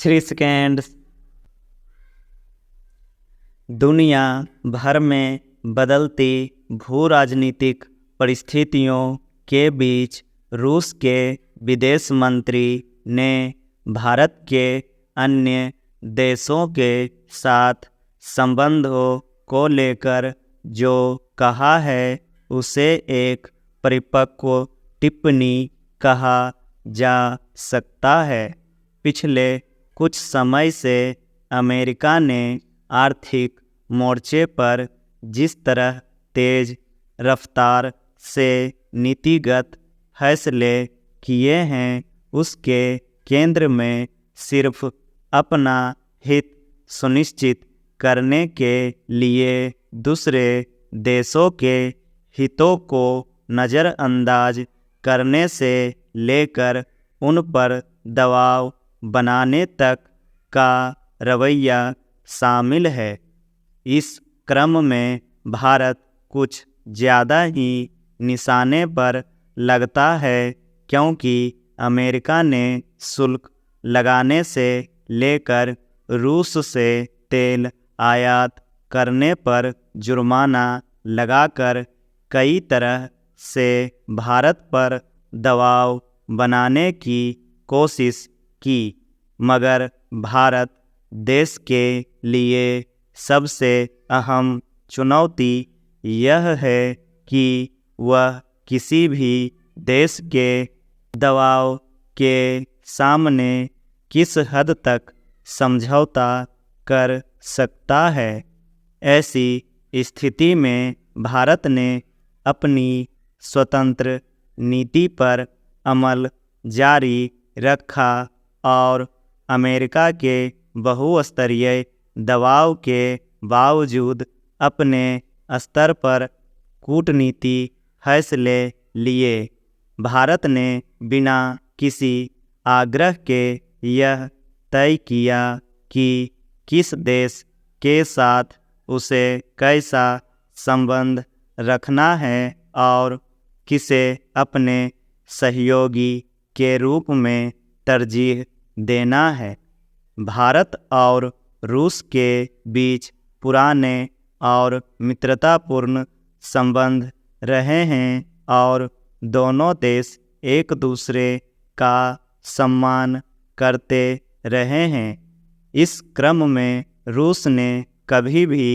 3 seconds. दुनिया भर में बदलती भू राजनीतिक परिस्थितियों के बीच रूस के विदेश मंत्री ने भारत के अन्य देशों के साथ संबंधों को लेकर जो कहा है उसे एक परिपक्व टिप्पणी कहा जा सकता है। पिछले कुछ समय से अमेरिका ने आर्थिक मोर्चे पर जिस तरह तेज रफ्तार से नीतिगत फैसले किए हैं उसके केंद्र में सिर्फ अपना हित सुनिश्चित करने के लिए दूसरे देशों के हितों को नज़रअंदाज करने से लेकर उन पर दबाव बनाने तक का रवैया शामिल है। इस क्रम में भारत कुछ ज़्यादा ही निशाने पर लगता है क्योंकि अमेरिका ने शुल्क लगाने से लेकर रूस से तेल आयात करने पर जुर्माना लगाकर कई तरह से भारत पर दबाव बनाने की कोशिश की, मगर भारत देश के लिए सबसे अहम चुनौती यह है कि वह किसी भी देश के दबाव के सामने किस हद तक समझौता कर सकता है। ऐसी स्थिति में भारत ने अपनी स्वतंत्र नीति पर अमल जारी रखा और अमेरिका के बहुस्तरीय दबाव के बावजूद अपने स्तर पर कूटनीति फैसले लिए। भारत ने बिना किसी आग्रह के यह तय किया कि किस देश के साथ उसे कैसा संबंध रखना है और किसे अपने सहयोगी के रूप में तरजीह देना है। भारत और रूस के बीच पुराने और मित्रतापूर्ण संबंध रहे हैं और दोनों देश एक दूसरे का सम्मान करते रहे हैं। इस क्रम में रूस ने कभी भी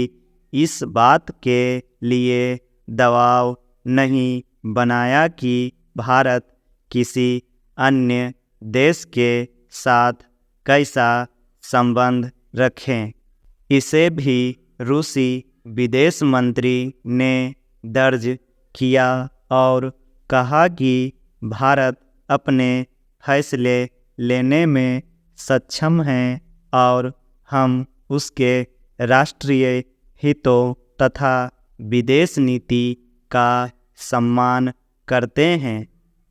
इस बात के लिए दबाव नहीं बनाया कि भारत किसी अन्य देश के साथ कैसा संबंध रखें। इसे भी रूसी विदेश मंत्री ने दर्ज किया और कहा कि भारत अपने फैसले लेने में सक्षम है और हम उसके राष्ट्रीय हितों तथा विदेश नीति का सम्मान करते हैं।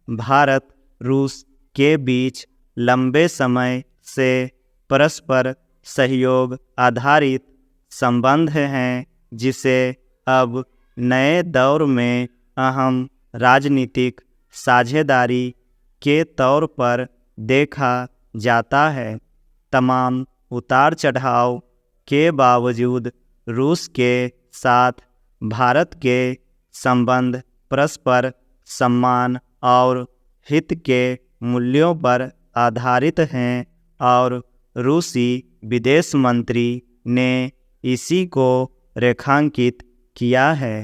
भारत रूस के बीच लंबे समय से परस्पर सहयोग आधारित संबंध हैं जिसे अब नए दौर में अहम राजनीतिक साझेदारी के तौर पर देखा जाता है। तमाम उतार चढ़ाव के बावजूद रूस के साथ भारत के संबंध परस्पर सम्मान और हित के मूल्यों पर आधारित हैं और रूसी विदेश मंत्री ने इसी को रेखांकित किया है।